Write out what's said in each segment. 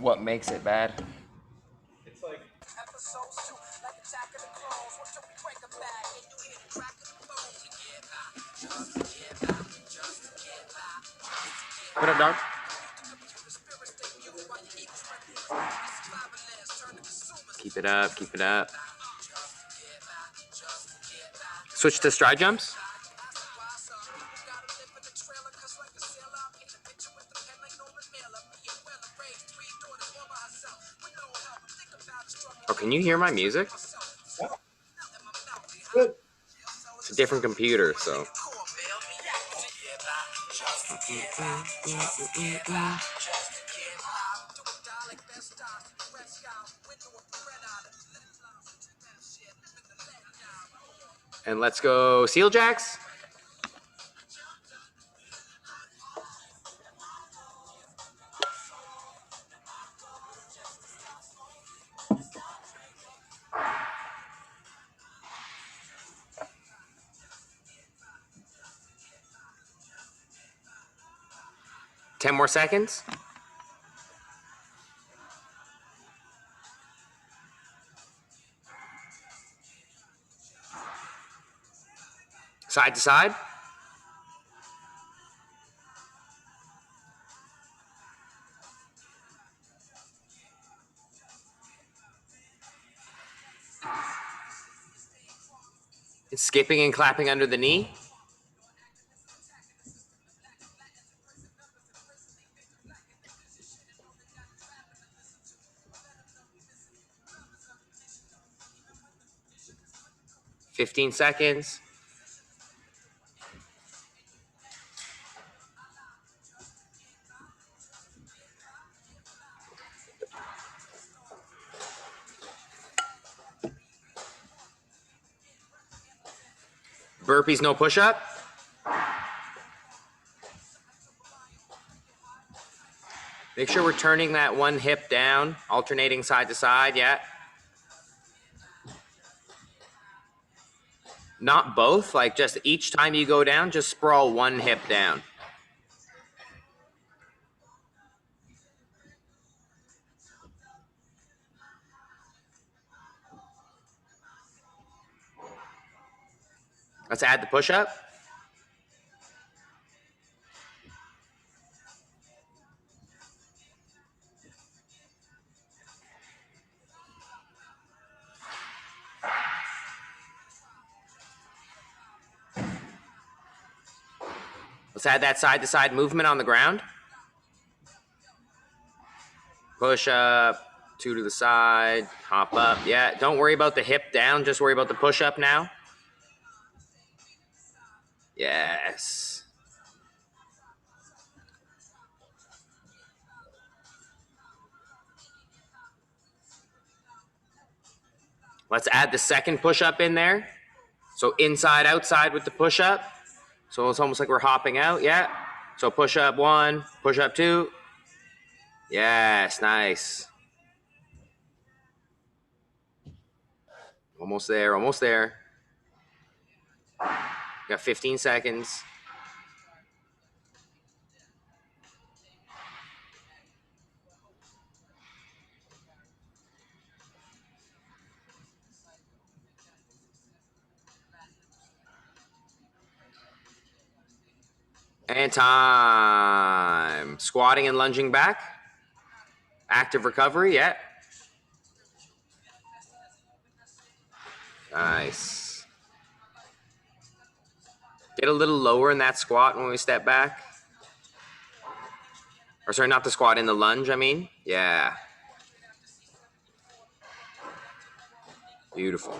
what makes it bad. It's like Put up, dog. Keep it up, keep it up. Switch to stride jumps. Oh, can you hear my music? yeah. Good. It's a different computer, so. And let's go seal jacks. Ten more seconds. Side to side. Skipping and clapping under the knee. $15 seconds. Burpees, no push-up. Make sure we're turning that one hip down, alternating side to side, yeah. Not both, like just each time you go down, just sprawl one hip down. Let's add the push-up. Let's add that side-to-side movement on the ground. Push up, 2 to the side, hop up. Yeah, don't worry about the hip down, just worry about the push-up now. Yes. Let's add the second push-up in there. So inside, outside with the push-up. So it's almost like we're hopping out, yeah. So push-up 1, push-up 2. Yes, nice. Almost there, almost there. Got 15 seconds. And time. Squatting and lunging back. Active recovery, yeah. Nice. Get a little lower in that squat when we step back. Or sorry, not the squat, in the lunge, I mean. Yeah. Beautiful.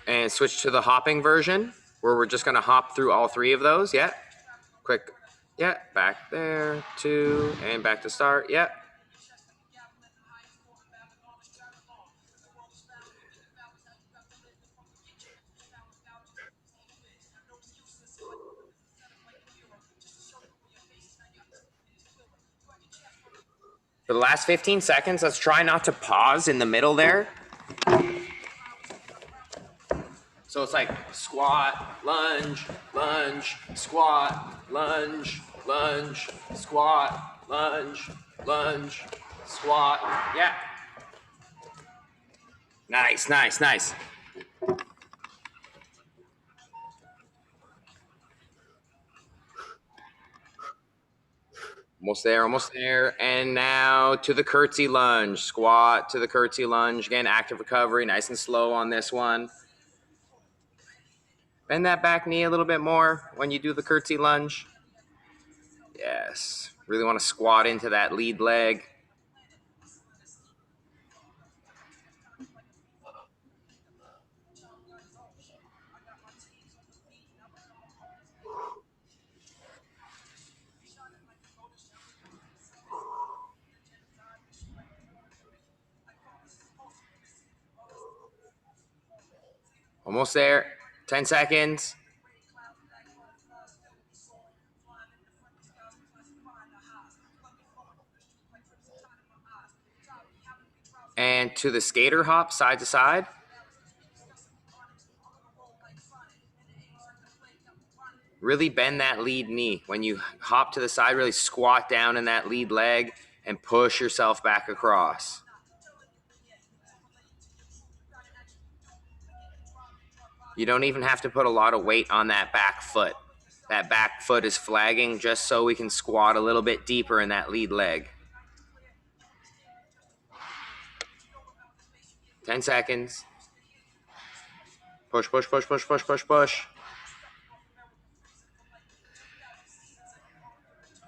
And switch to the hopping version, where we're just gonna hop through all 3 of those, yeah. Quick, yeah, back there, 2, and back to start, yeah. For the last 15 seconds, let's try not to pause in the middle there. So it's like squat, lunge, lunge, squat, lunge, lunge, squat, lunge, lunge, squat. Yeah. Nice, nice, nice. Almost there, almost there. And now to the curtsy lunge. Squat to the curtsy lunge. Again, active recovery, nice and slow on this one. Bend that back knee a little bit more when you do the curtsy lunge. Yes. Really want to squat into that lead leg. Almost there. 10 seconds. And to the skater hop, side to side. Really bend that lead knee. When you hop to the side, really squat down in that lead leg and push yourself back across. You don't even have to put a lot of weight on that back foot. That back foot is flagging just so we can squat a little bit deeper in that lead leg. 10 seconds. Push, push, push, push, push, push, push.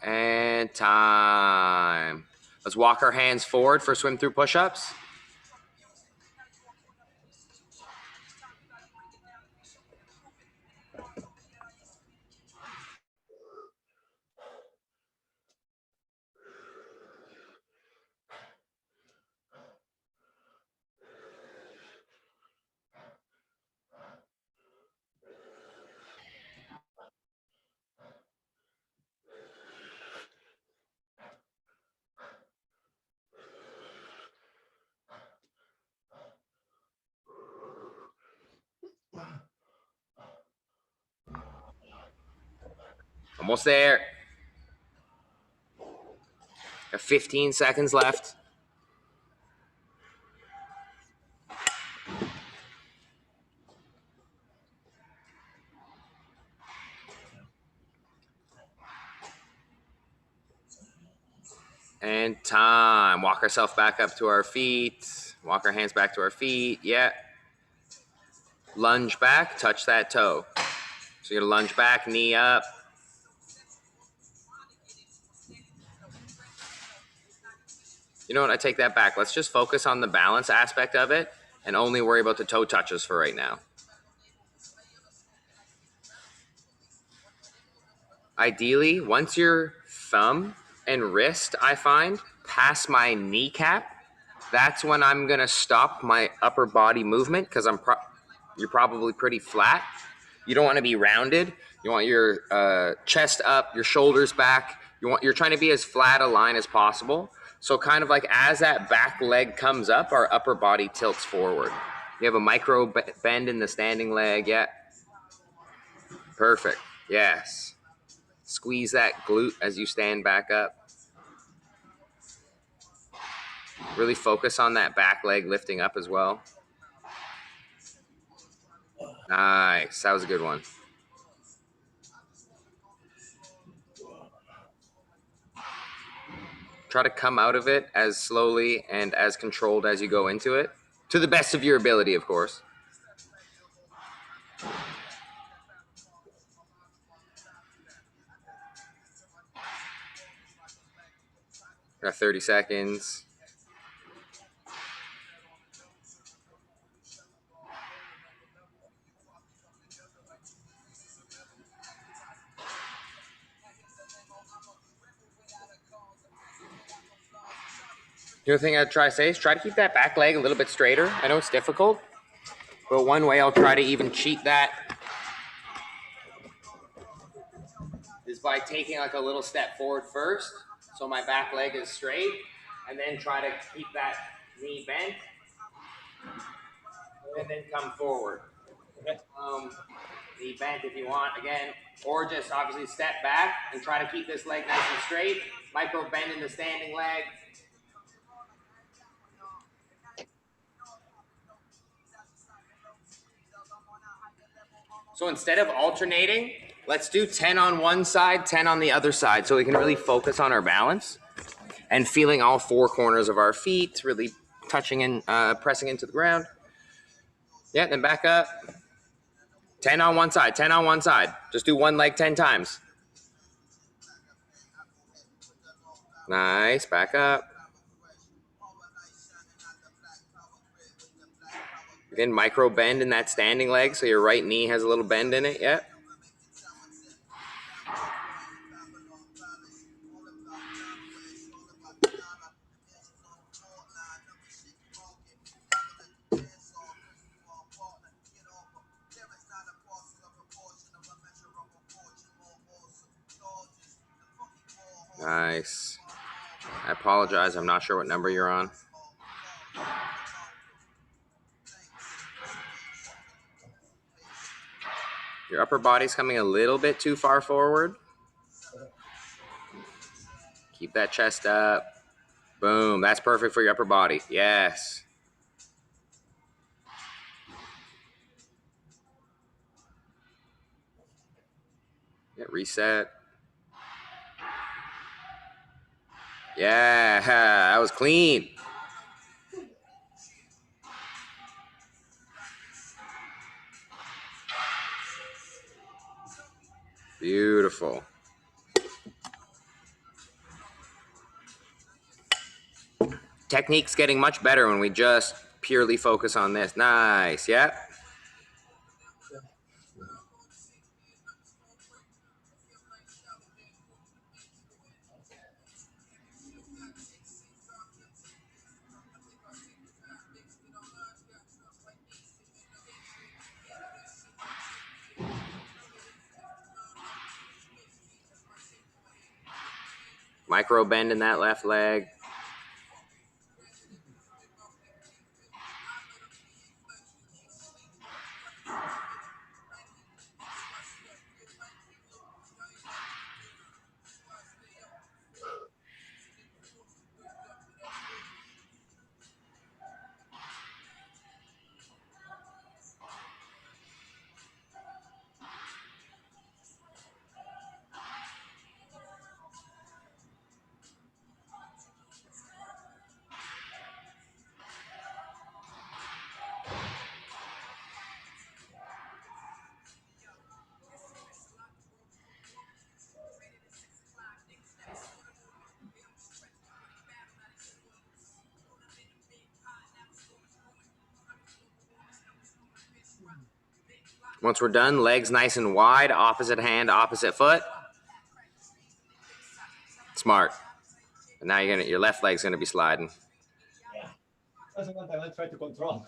And time. Let's walk our hands forward for swim through push-ups. Almost there. Got 15 seconds left. And time. Walk ourselves back up to our feet. Walk our hands back to our feet. Yeah. Lunge back, touch that toe. So you're gonna lunge back, knee up. You know what, I take that back. Let's just focus on the balance aspect of it and only worry about the toe touches for right now. Ideally, once your thumb and wrist, I find, pass my kneecap, that's when I'm gonna stop my upper body movement because you're probably pretty flat. You don't want to be rounded. You want your chest up, your shoulders back. You're trying to be as flat a line as possible. So kind of like as that back leg comes up, our upper body tilts forward. You have a micro bend in the standing leg. Yeah. Perfect. Yes. Squeeze that glute as you stand back up. Really focus on that back leg lifting up as well. Nice. That was a good one. Try to come out of it as slowly and as controlled as you go into it, to the best of your ability, of course. Got 30 seconds. The other thing I'd try to say is try to keep that back leg a little bit straighter. I know it's difficult, but one way I'll try to even cheat that is by taking like a little step forward first, so my back leg is straight, and then try to keep that knee bent, and then come forward. Okay. Knee bent if you want, again, or just obviously step back and try to keep this leg nice and straight. Micro bend in the standing leg. So instead of alternating, let's do 10 on one side, 10 on the other side, so we can really focus on our balance and feeling all four corners of our feet, really touching and pressing into the ground. Yeah, then back up. 10 on one side, 10 on one side. Just do one leg 10 times. Nice, back up. Again, micro bend in that standing leg, so your right knee has a little bend in it, yeah. Nice. I apologize, I'm not sure what number you're on. Your upper body's coming a little bit too far forward. Keep that chest up. Boom, that's perfect for your upper body. Yes. Yeah, reset. Yeah, that was clean. Beautiful. Technique's getting much better when we just purely focus on this. Nice, yeah. Micro bend in that left leg. Once we're done, legs nice and wide, opposite hand, opposite foot. Smart. And now your left leg's gonna be sliding. Yeah. That's the one that I try to control.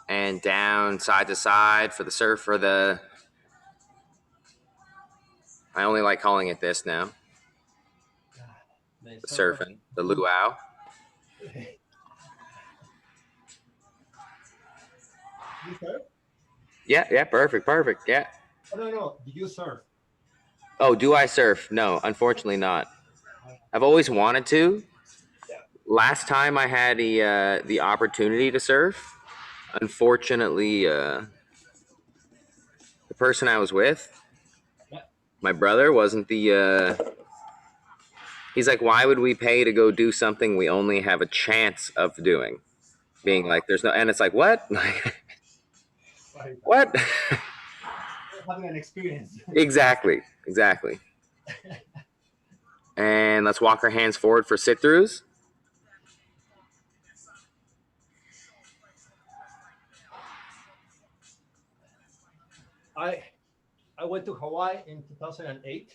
And down side to side for the surf for the. I only like calling it this now. The surfing, the luau. You surf? Yeah, perfect, yeah. Oh, no. Did you surf? Oh, do I surf? No, unfortunately not. I've always wanted to. Yeah. Last time I had the opportunity to surf, unfortunately, the person I was with, my brother, wasn't the. He's like, why would we pay to go do something we only have a chance of doing? Being like, there's no, and it's like, what? What? Having an experience. Exactly. And let's walk our hands forward for sit-throughs. I went to Hawaii in 2008.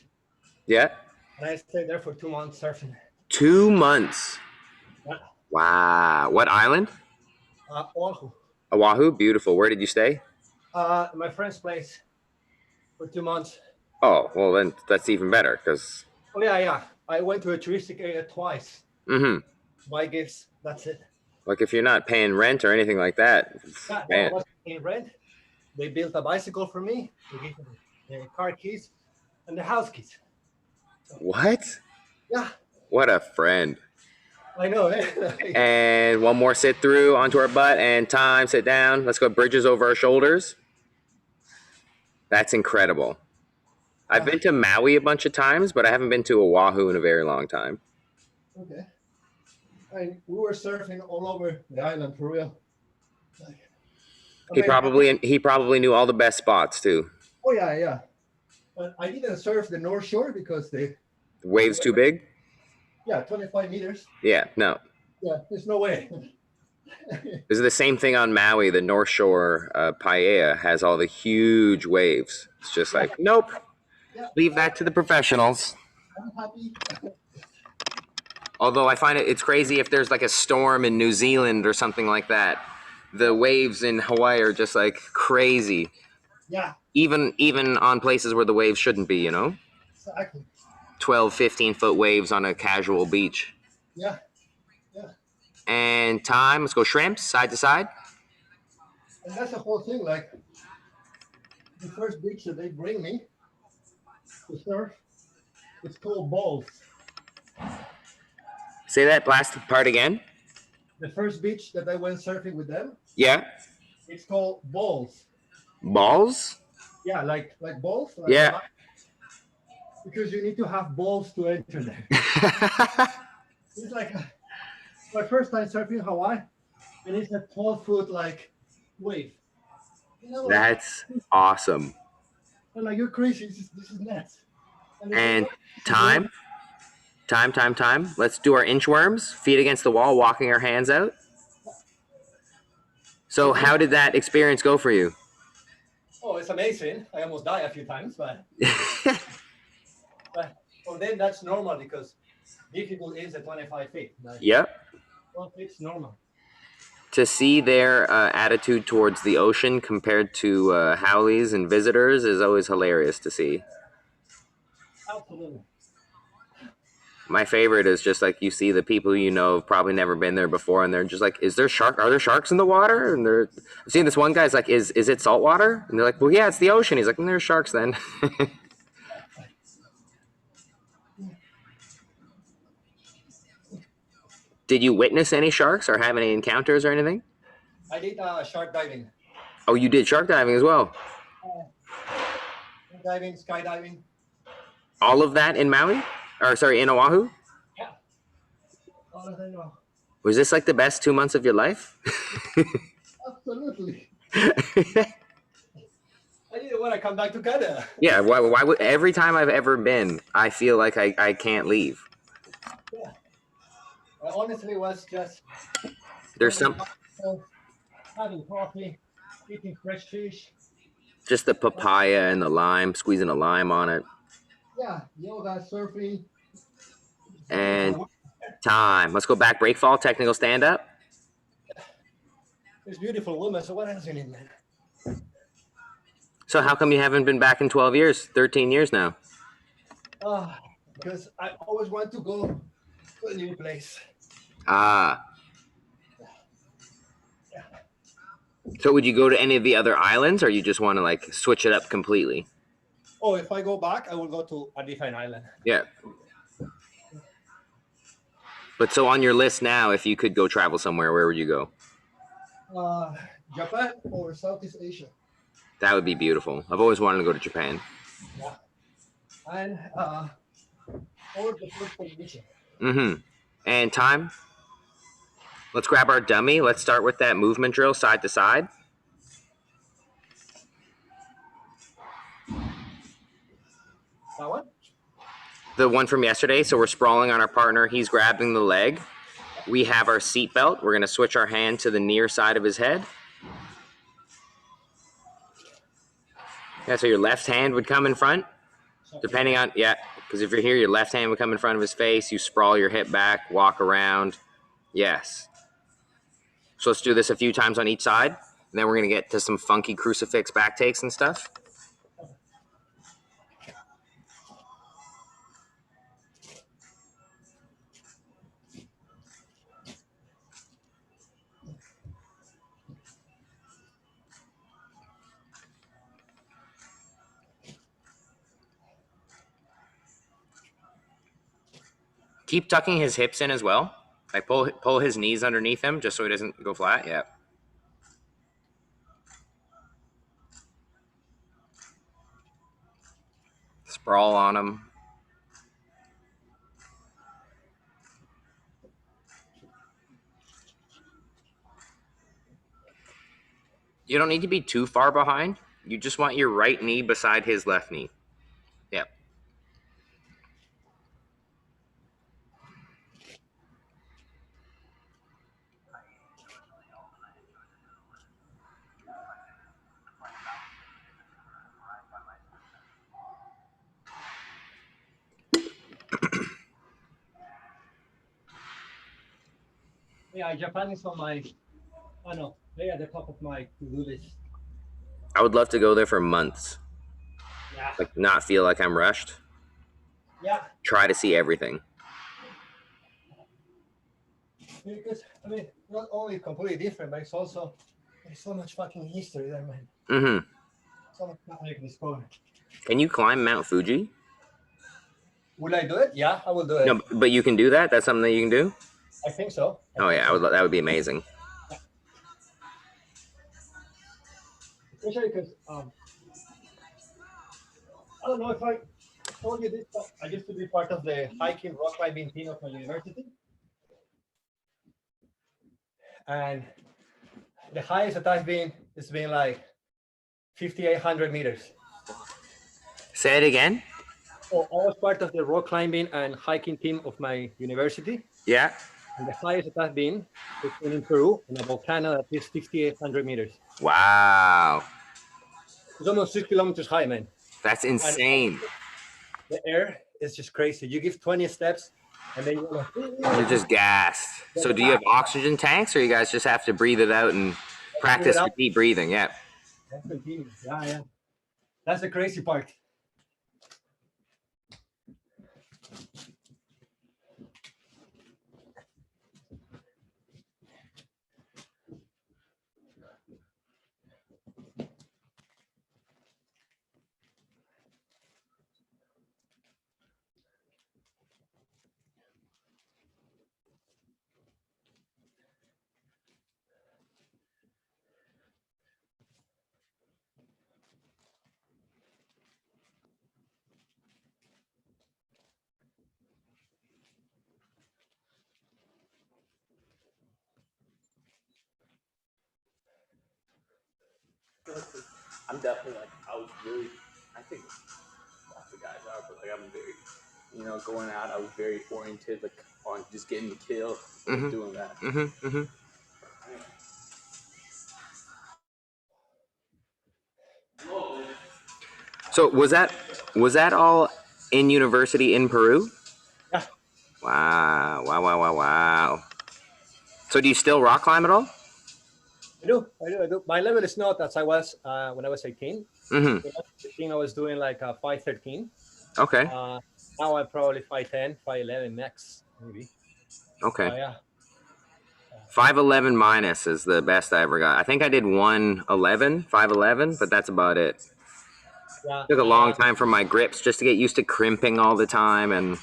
Yeah. And I stayed there for 2 months surfing. 2 months. Yeah. Wow. What island? Oahu. Oahu. Beautiful. Where did you stay? My friend's place for 2 months. Oh, well then that's even better because. Oh yeah, yeah. I went to a touristic area twice. Mm-hmm. Buy gifts. That's it. Like if you're not paying rent or anything like that, Yeah, no, I man. was in rent. They built a bicycle for me. They gave me the car keys and the house keys. So What? yeah, What a friend. I know. Eh? And one more sit through onto our butt and time, sit down. Let's go bridges over our shoulders. That's incredible. I've Yeah. been to Maui a bunch of times, but I haven't been to Oahu in a very long time. Okay. We were surfing all over the island for real. Like, I He mean, probably knew all the best spots too. oh yeah, yeah. But I didn't surf the North Shore because The waves too big? yeah, 25 meters. Yeah, no. Yeah, there's no way. This is the same thing on Maui. The North Shore, Paia has all the huge waves. It's just Yeah, like, nope, yeah. leave that to the professionals. I'm happy. Although I find it's crazy if there's like a storm in New Zealand or something like that. The waves in Hawaii are just like crazy. Yeah, Even on places where the waves shouldn't be, exactly. 12, 15-foot waves on a casual beach. Yeah, yeah. And time, let's go shrimps, side to side. And that's the whole thing. Like the first beach that they bring me to surf, it's called Balls. Say that last part again. The first beach that I went surfing with them, Yeah. it's called Balls. Balls? Yeah, like balls. Like Yeah. because you need to have balls to enter there. It's like my first time surfing Hawaii, and it's a 12-foot like wave. Like, That's awesome. I'm like, you're crazy. This is nuts. And they say, And "Oh, time, time. Let's do our inchworms, feet against the wall, walking our hands out. So, how did that experience go for you? oh, it's amazing. I almost died a few times, but for them that's normal because difficult is at 25 feet. Like, Yep. 12 feet is normal. To see their attitude towards the ocean compared to haoles and visitors is always hilarious to see. Absolutely. My favorite is just like you see the people have probably never been there before, and they're just like, "Is there shark? Are there sharks in the water?" And I've seen this one guy's like, "Is it salt water?" And they're like, "Well, yeah, it's the ocean." He's like, "There's sharks then." Did you witness any sharks or have any encounters or anything? I did shark diving. Oh, you did shark diving as well. Diving, skydiving. All of that in Maui, or sorry, in Oahu. Yeah. All of them. Was this like the best 2 months of your life? Absolutely. I didn't want to come back to Canada. Yeah. Why would every time I've ever been, I feel like I can't leave. Yeah. Honestly, it was just There's some having coffee, eating fresh fish. just the papaya and the lime, squeezing a lime on it, Yeah, yoga, surfing. and time. Let's go back break fall, technical stand up. There's beautiful women, so what else you need, man? So how come you haven't been back in 12 years, 13 years now? Because I always want to go to a new place. Ah. Yeah. So would you go to any of the other islands, or you just want to like switch it up completely? Oh, if I go back, I will go to a different island. Yeah. But so on your list now, if you could go travel somewhere, where would you go? Japan or Southeast Asia. That would be beautiful. I've always wanted to go to Japan. Yeah. And or the first Polynesian. Mm-hmm. And time. Let's grab our dummy. Let's start with that movement drill, side to side. That one? The one from yesterday. So we're sprawling on our partner. He's grabbing the leg. We have our seat belt. We're going to switch our hand to the near side of his head. Yeah, so your left hand would come in front, depending on, yeah, because if you're here, your left hand would come in front of his face. You sprawl your hip back, walk around. Yes. So let's do this a few times on each side. And then we're going to get to some funky crucifix back takes and stuff. Keep tucking his hips in as well. Like pull his knees underneath him just so he doesn't go flat. Yeah. Sprawl on him. You don't need to be too far behind. You just want your right knee beside his left knee. Yep. Yeah, Japan is on my, I know, they at the top of my to-do list. I would love to go there for months. Yeah. Like not feel like I'm rushed. Yeah. Try to see everything. Because I mean, not only completely different, but it's also there's so much fucking history there, man. Mm-hmm. So much I can discover. Can you climb Mount Fuji? Will I do it? Yeah, I will do it. No, but you can do that. That's something that you can do. I think so. Oh yeah, that would be amazing. Especially because I don't know if I told you this, but I used to be part of the hiking rock climbing team of my university, and the highest that I've been has been like 5,800 meters. Say it again. Oh, I was part of the rock climbing and hiking team of my university. Yeah. And the highest that I've been is in Peru, in a volcano that is 5,800 meters. Wow. It's almost 6 kilometers high, man. That's insane. And the air is just crazy. You give 20 steps, and then you're just gassed. So do you have oxygen tanks, or you guys just have to breathe it out and practice deep breathing? Yeah. Yeah. That's the crazy part. I'm definitely like, I think lots of guys are, but like I'm very, going out, I was very oriented like on just getting the kill, doing that. So was that all in university in Peru? Yeah. Wow. So do you still rock climb at all? I do. My level is not as I was when I was 18. Mm-hmm. When I was 18, I was doing like a 513. Okay. Now I'm probably 510, 511 max, maybe. Okay. Yeah. 511 minus is the best I ever got. I think I did 511, but that's about it. Yeah. It took a long time for my grips just to get used to crimping all the time. And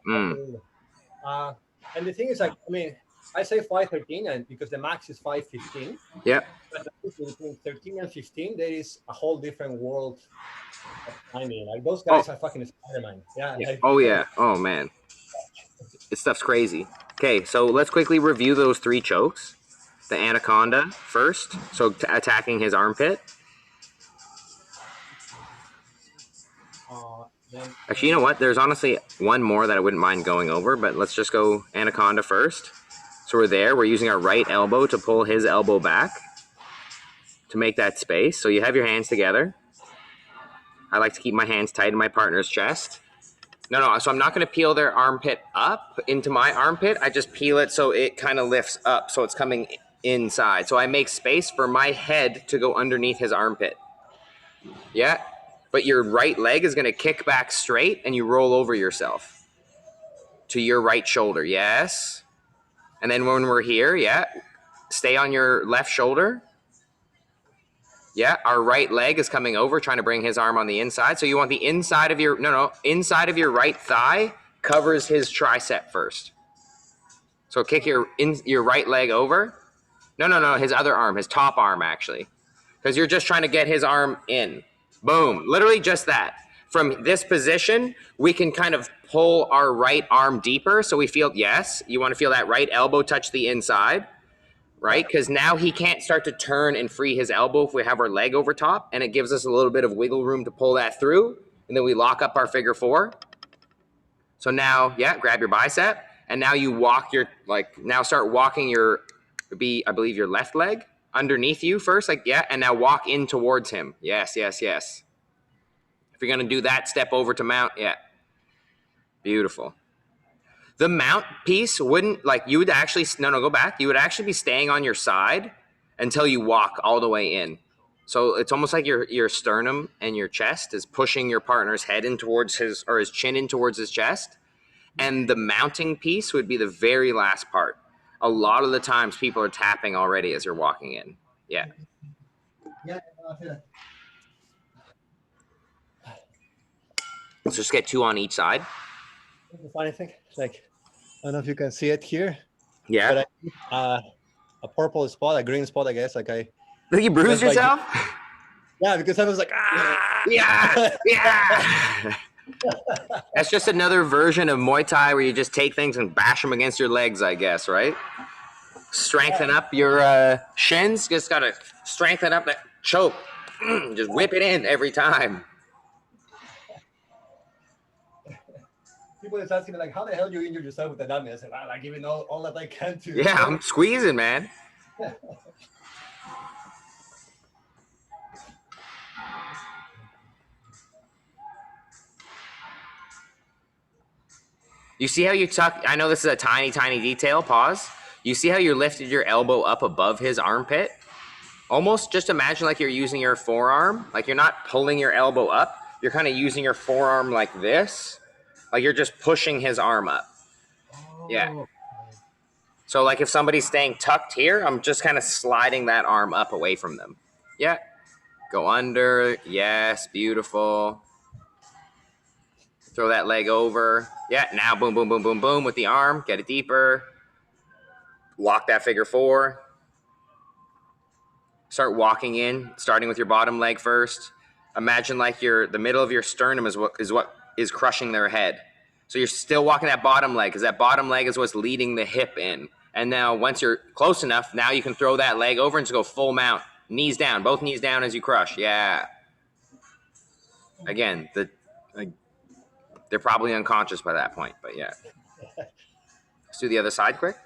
and the thing is, like, I mean, I say 513 and because the max is 515. Yeah. But between 13 and 15, there is a whole different world of climbing. Like those guys are fucking Spider-Man. Yeah. Like, Oh man. This stuff's crazy. Okay, so let's quickly review those 3 chokes. The anaconda first, so attacking his armpit. Actually, you know what? There's honestly one more that I wouldn't mind going over, but let's just go anaconda first. So we're there. We're using our right elbow to pull his elbow back to make that space. So you have your hands together. I like to keep my hands tight in my partner's chest. No. So I'm not going to peel their armpit up into my armpit. I just peel it so it kind of lifts up. So it's coming inside. So I make space for my head to go underneath his armpit. Yeah. But your right leg is going to kick back straight and you roll over yourself to your right shoulder. Yes. And then when we're here, stay on your left shoulder. Yeah, our right leg is coming over, trying to bring his arm on the inside. So you want the inside of your, inside of your right thigh covers his tricep first. So kick your right leg over. No, his other arm, his top arm actually. Because you're just trying to get his arm in. Boom, literally just that. From this position, we can kind of pull our right arm deeper. So we feel, yes, you want to feel that right elbow touch the inside, right? Because now he can't start to turn and free his elbow if we have our leg over top. And it gives us a little bit of wiggle room to pull that through. And then we lock up our figure four. So now, yeah, grab your bicep. And now you walk your, now start walking your, I believe your left leg underneath you first, yeah, and now walk in towards him. Yes. If you're going to do that, step over to mount, yeah. Beautiful. The mount piece wouldn't, you would actually, go back. You would actually be staying on your side until you walk all the way in. So it's almost like your sternum and your chest is pushing your partner's head in towards his chin in towards his chest. And the mounting piece would be the very last part. A lot of the times people are tapping already as you're walking in. Yeah. Yeah, I feel that. Let's just get two on each side. The funny thing, I don't know if you can see it here. Yeah. But a purple spot, a green spot, I guess. Did you bruise yourself? Yeah, because I was like, ah! Yeah. That's just another version of Muay Thai where you just take things and bash them against your legs, I guess, right? Strengthen up your shins. Just got to strengthen up that choke. Just whip it in every time. People is asking me, how the hell you injured yourself with the dummy? I said, I'm giving all that I can to. Yeah, I'm squeezing, man. You see how you tuck, I know this is a tiny detail, pause. You see how you lifted your elbow up above his armpit? Almost just imagine like you're using your forearm, like you're not pulling your elbow up, you're kind of using your forearm like this, like you're just pushing his arm up. Yeah. So like if somebody's staying tucked here, I'm just kind of sliding that arm up away from them. Yeah. Go under, yes, beautiful. Throw that leg over. Yeah, now boom, boom, boom, boom, boom with the arm. Get it deeper. Lock that figure four. Start walking in, starting with your bottom leg first. Imagine like the middle of your sternum is what is crushing their head. So you're still walking that bottom leg because that bottom leg is what's leading the hip in. And now once you're close enough, now you can throw that leg over and just go full mount. Knees down, both knees down as you crush. Yeah. Again, they're probably unconscious by that point, but yeah. Let's do the other side quick.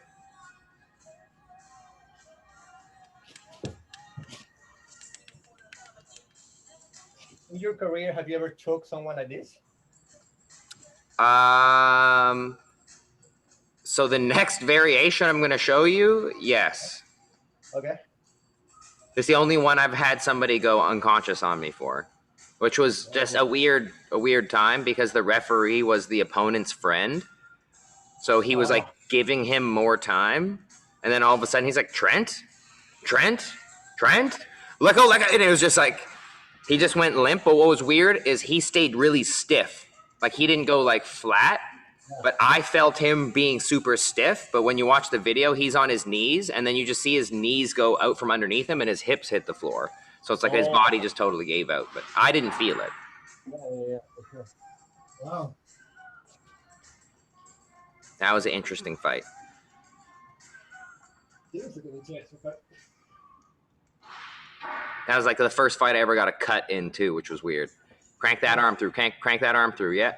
In your career, have you ever choked someone like this? So the next variation I'm going to show you, yes. Okay. It's the only one I've had somebody go unconscious on me for, which was just a weird time because the referee was the opponent's friend. So he was like giving him more time. And then all of a sudden he's like, Trent, let go. And it was just like, he just went limp. But what was weird is he stayed really stiff. Like he didn't go like flat, but I felt him being super stiff. But when you watch the video, he's on his knees and then you just see his knees go out from underneath him and his hips hit the floor. So it's like his body just totally gave out, but I didn't feel it. Yeah, for sure. Wow. That was an interesting fight. That was like the first fight I ever got a cut in too, which was weird. Crank that arm through, crank that arm through, yeah.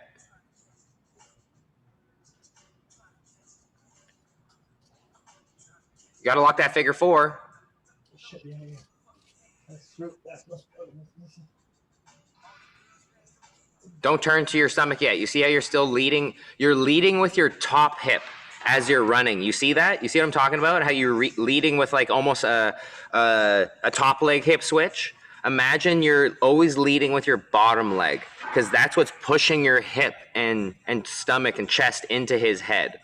You gotta lock that figure four. Yeah. That's true. Don't turn to your stomach yet. You see how you're still leading? You're leading with your top hip as you're running. You see that? You see what I'm talking about? How you're leading with like almost a top leg hip switch? Imagine you're always leading with your bottom leg because that's what's pushing your hip and stomach and chest into his head.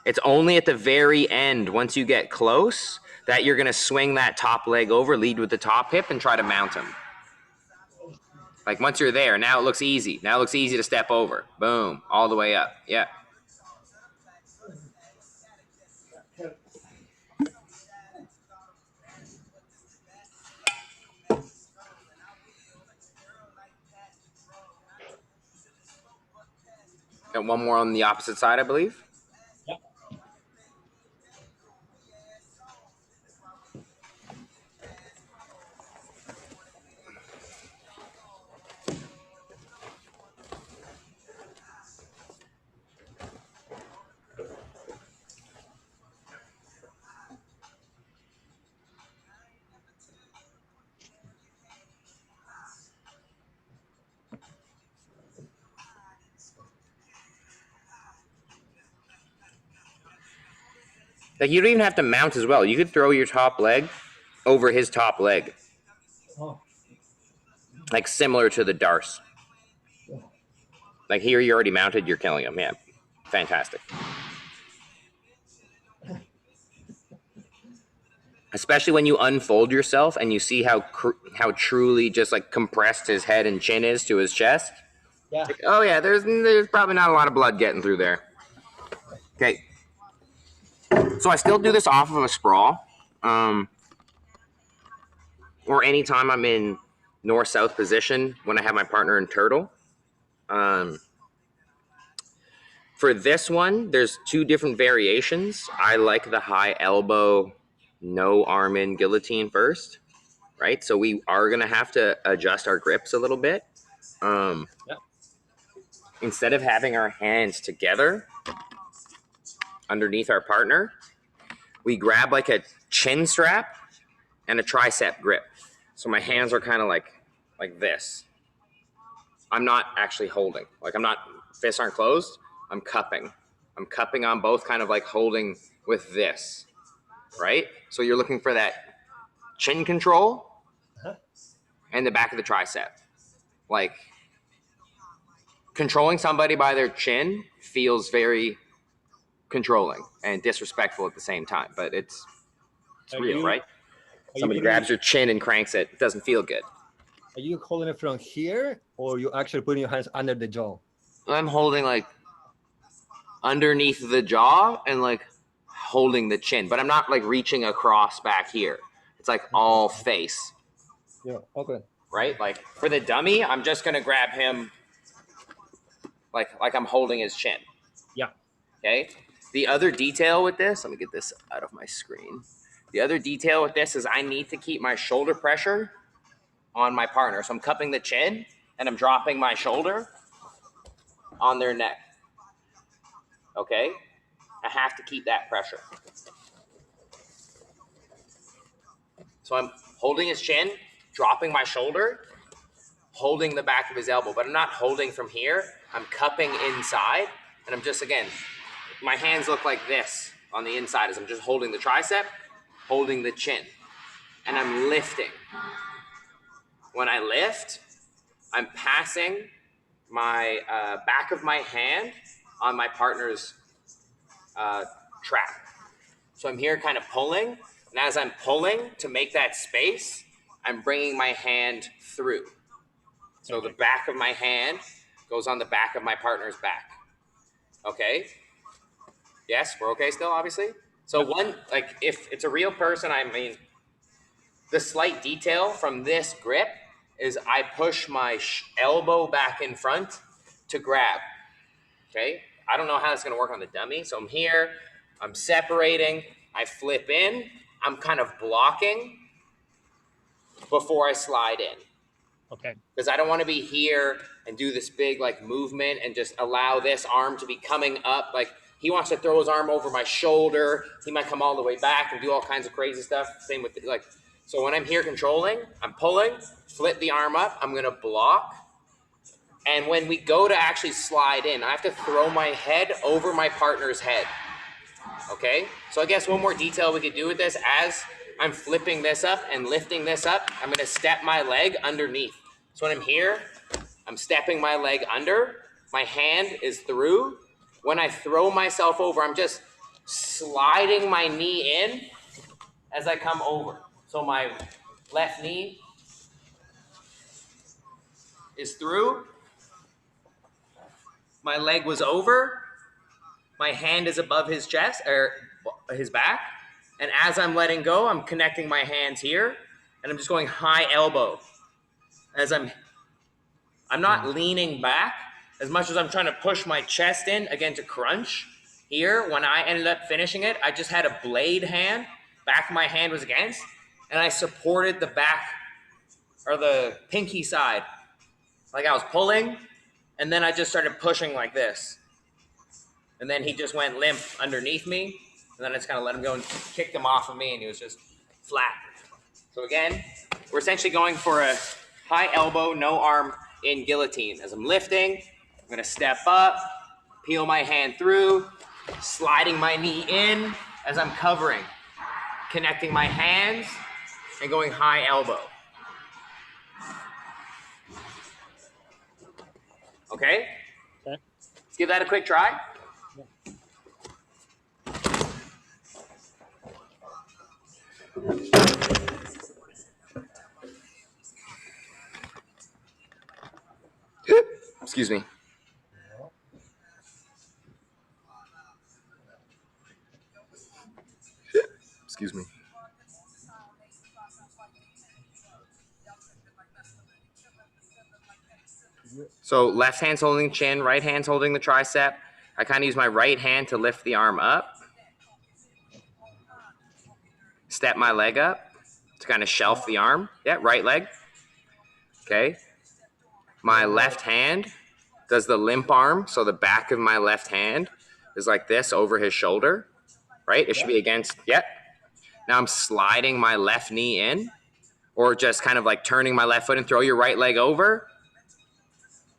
It's only at the very end, once you get close, that you're going to swing that top leg over, lead with the top hip, and try to mount him. Like once you're there, now it looks easy. Now it looks easy to step over. Boom, all the way up. Yeah. Got one more on the opposite side, I believe. Yeah. Like you don't even have to mount as well. You could throw your top leg over his top leg. Oh. Like similar to the Darce. Like here you're already mounted, you're killing him. Yeah. Fantastic. Especially when you unfold yourself and you see how truly just like compressed his head and chin is to his chest. Yeah. Like, oh yeah, there's probably not a lot of blood getting through there. Okay. So I still do this off of a sprawl. Or anytime I'm in north-south position when I have my partner in turtle. For this one, there's two different variations. I like the high elbow, no arm in guillotine first, right? So we are going to have to adjust our grips a little bit. Instead of having our hands together underneath our partner, we grab like a chin strap and a tricep grip. So my hands are kind of like this. I'm not actually holding. Like I'm not, fists aren't closed. I'm cupping. I'm cupping on both, kind of like holding with this, right? So you're looking for that chin control and the back of the tricep. Like controlling somebody by their chin feels very controlling and disrespectful at the same time, but it's real, right? Somebody grabs your chin and cranks it. It doesn't feel good. Are you holding it from here, or you actually putting your hands under the jaw? I'm holding like underneath the jaw and like holding the chin, but I'm not like reaching across back here. It's like all face. Yeah. Okay. Right? Like for the dummy, I'm just gonna grab him like I'm holding his chin. Yeah. Okay. The other detail with this, let me get this out of my screen. The other detail with this is I need to keep my shoulder pressure on my partner. So I'm cupping the chin and I'm dropping my shoulder on their neck. Okay? I have to keep that pressure. So I'm holding his chin, dropping my shoulder, holding the back of his elbow, but I'm not holding from here. I'm cupping inside, and I'm just, again, my hands look like this on the inside as I'm just holding the tricep, holding the chin, and I'm lifting. When I lift, I'm passing my back of my hand on my partner's trap. So I'm here kind of pulling, and as I'm pulling to make that space, I'm bringing my hand through. So the back of my hand goes on the back of my partner's back. Okay? Yes, we're okay still, obviously? So one, like if it's a real person, I mean, the slight detail from this grip is I push my elbow back in front to grab. Okay? I don't know how it's going to work on the dummy. So I'm here, I'm separating, I flip in, I'm kind of blocking before I slide in. Okay. Because I don't want to be here and do this big like movement and just allow this arm to be coming up. Like he wants to throw his arm over my shoulder. He might come all the way back and do all kinds of crazy stuff. Same with like, so when I'm here controlling, I'm pulling, flip the arm up, I'm going to block. And when we go to actually slide in, I have to throw my head over my partner's head. Okay? So I guess one more detail we could do with this, as I'm flipping this up and lifting this up, I'm going to step my leg underneath. So when I'm here, I'm stepping my leg under, my hand is through. When I throw myself over, I'm just sliding my knee in as I come over. So my left knee is through. My leg was over. My hand is above his chest or his back. And as I'm letting go, I'm connecting my hands here, and I'm just going high elbow. As I'm not leaning back as much as I'm trying to push my chest in again to crunch. Here, when I ended up finishing it, I just had a blade hand. Back of my hand was against, and I supported the back or the pinky side. Like I was pulling, and then I just started pushing like this. And then he just went limp underneath me, and then I just kind of let him go and kicked him off of me, and he was just flat. So again, we're essentially going for a high elbow, no arm in guillotine. As I'm lifting, I'm gonna step up, peel my hand through, sliding my knee in as I'm covering, connecting my hands, and going high elbow. Okay? Okay. Let's give that a quick try. Excuse me. Excuse me. So left hand's holding the chin, right hand's holding the tricep. I kind of use my right hand to lift the arm up. Step my leg up to kind of shelf the arm. Yeah, right leg. Okay. My left hand does the limp arm. So the back of my left hand is like this over his shoulder, right? It should be against, yeah. Now I'm sliding my left knee in, or just kind of like turning my left foot and throw your right leg over.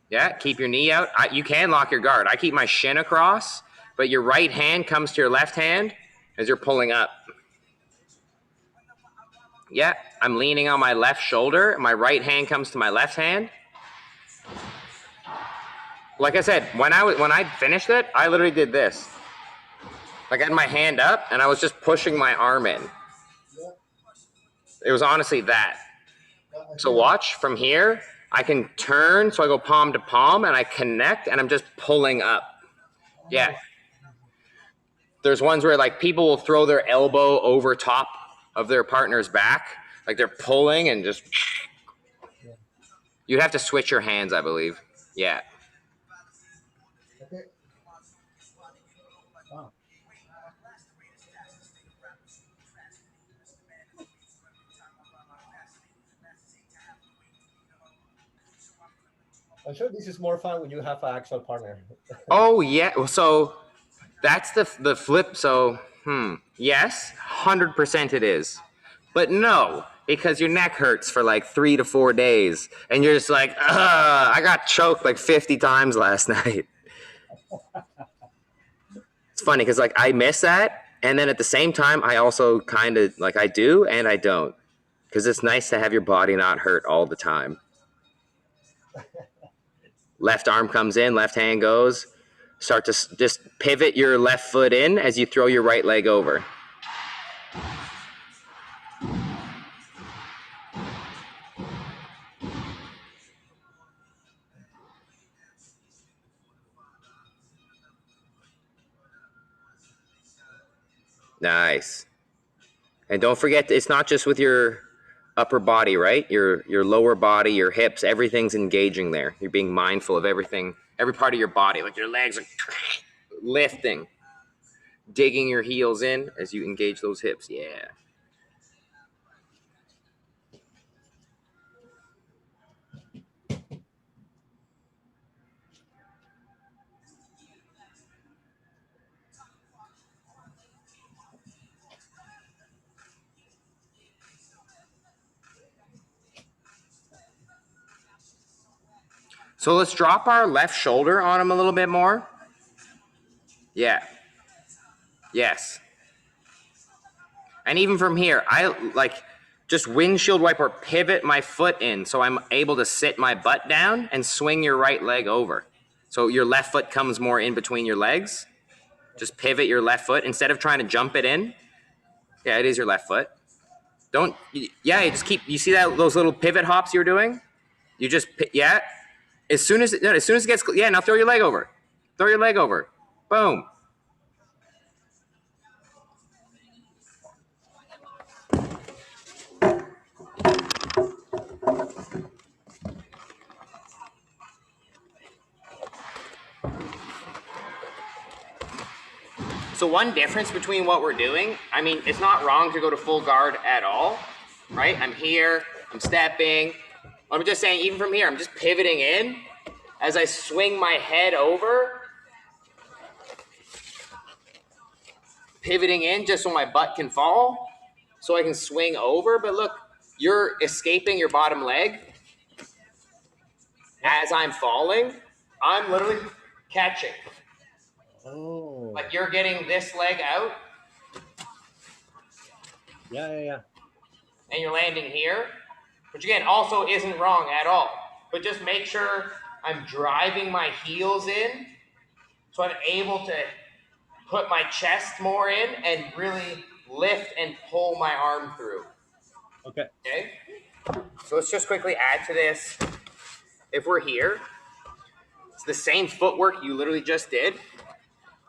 Yeah, keep your knee out. You can lock your guard. I keep my shin across, but your right hand comes to your left hand as you're pulling up. Yeah, I'm leaning on my left shoulder. My right hand comes to my left hand. Like I said, when I finished it, I literally did this. Like I had my hand up and I was just pushing my arm in. It was honestly that. So watch from here. I can turn, so I go palm to palm and I connect and I'm just pulling up. Yeah. There's ones where like people will throw their elbow over top of their partner's back. Like they're pulling and just, you'd have to switch your hands, I believe. Yeah. Okay. Wow. I'm sure this is more fun when you have an actual partner. Oh yeah. So that's the flip. So yes, 100% it is. But no, because your neck hurts for like 3 to 4 days, and you're just like, I got choked like 50 times last night. It's funny because like I miss that, and then at the same time, I also kind of like I do and I don't, because it's nice to have your body not hurt all the time. Left arm comes in, left hand goes. Start to just pivot your left foot in as you throw your right leg over. Nice. And don't forget, it's not just with your upper body, right? Your lower body, your hips, everything's engaging there. You're being mindful of everything, every part of your body. Like your legs are lifting, digging your heels in as you engage those hips. Yeah. So let's drop our left shoulder on him a little bit more. Yeah. Yes. And even from here, I like just windshield wipe or pivot my foot in so I'm able to sit my butt down and swing your right leg over. So your left foot comes more in between your legs. Just pivot your left foot instead of trying to jump it in. Yeah, it is your left foot. Don't, yeah, you just keep, you see that those little pivot hops you're doing? You just, yeah. As soon as it gets, yeah, now throw your leg over. Throw your leg over. Boom. So one difference between what we're doing, I mean, it's not wrong to go to full guard at all, right? I'm here, I'm stepping. I'm just saying, even from here, I'm just pivoting in as I swing my head over. Pivoting in just so my butt can fall, so I can swing over. But look, you're escaping your bottom leg as I'm falling. I'm literally catching. Oh. Like you're getting this leg out. Yeah. And you're landing here, which again also isn't wrong at all. But just make sure I'm driving my heels in so I'm able to put my chest more in and really lift and pull my arm through. Okay. Okay? So let's just quickly add to this. If we're here, it's the same footwork you literally just did.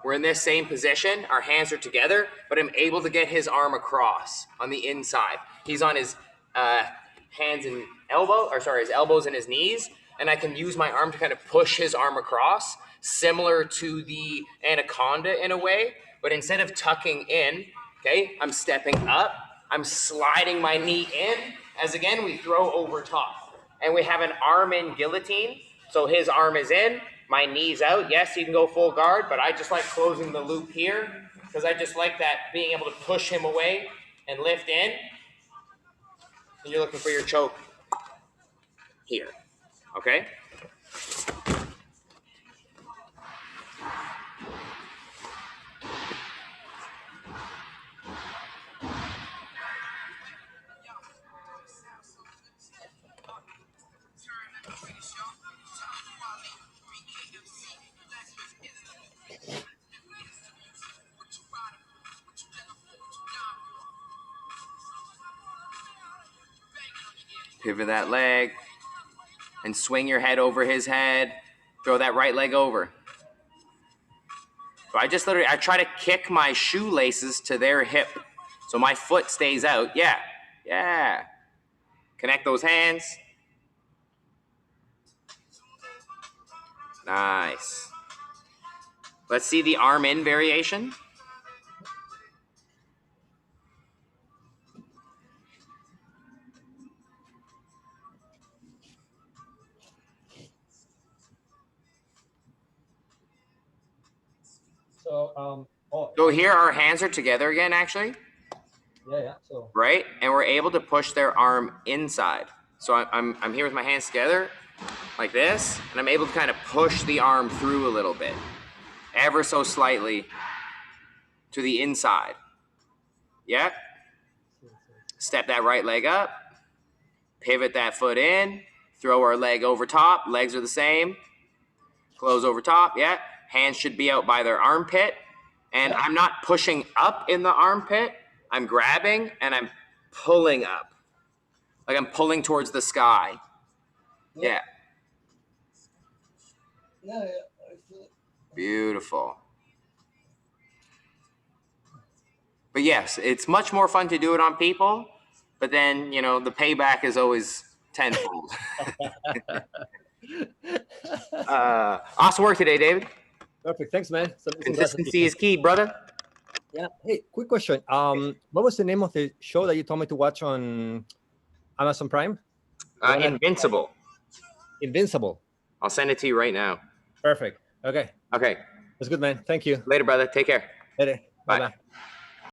We're in this same position, our hands are together, but I'm able to get his arm across on the inside. He's on his hands and his elbows and his knees, and I can use my arm to kind of push his arm across, similar to the anaconda in a way, but instead of tucking in, okay, I'm stepping up, I'm sliding my knee in, as again, we throw over top. And we have an arm in guillotine, so his arm is in, my knee's out. Yes, you can go full guard, but I just like closing the loop here because I just like that, being able to push him away and lift in. And you're looking for your choke here, okay? Pivot that leg and swing your head over his head. Throw that right leg over. So I try to kick my shoelaces to their hip so my foot stays out. Yeah. Connect those hands. Nice. Let's see the arm in variation. So here our hands are together again, actually. Yeah. So right? And we're able to push their arm inside. So I'm here with my hands together like this, and I'm able to kind of push the arm through a little bit, ever so slightly to the inside. Yeah? Step that right leg up, pivot that foot in, throw our leg over top. Legs are the same. Close over top, yeah. Hands should be out by their armpit. And I'm not pushing up in the armpit. I'm grabbing and I'm pulling up. Like I'm pulling towards the sky. Yeah. Yeah. I feel it. Beautiful. But yes, it's much more fun to do it on people. But then, the payback is always tenfold. Awesome work today, David. Perfect. Thanks, man. Consistency is key, brother. Yeah. Hey, quick question. What was the name of the show that you told me to watch on Amazon Prime? Invincible. Invincible. I'll send it to you right now. Perfect. Okay. Okay. That's good, man. Thank you. Later, brother. Take care. Later. Bye. Bye-bye.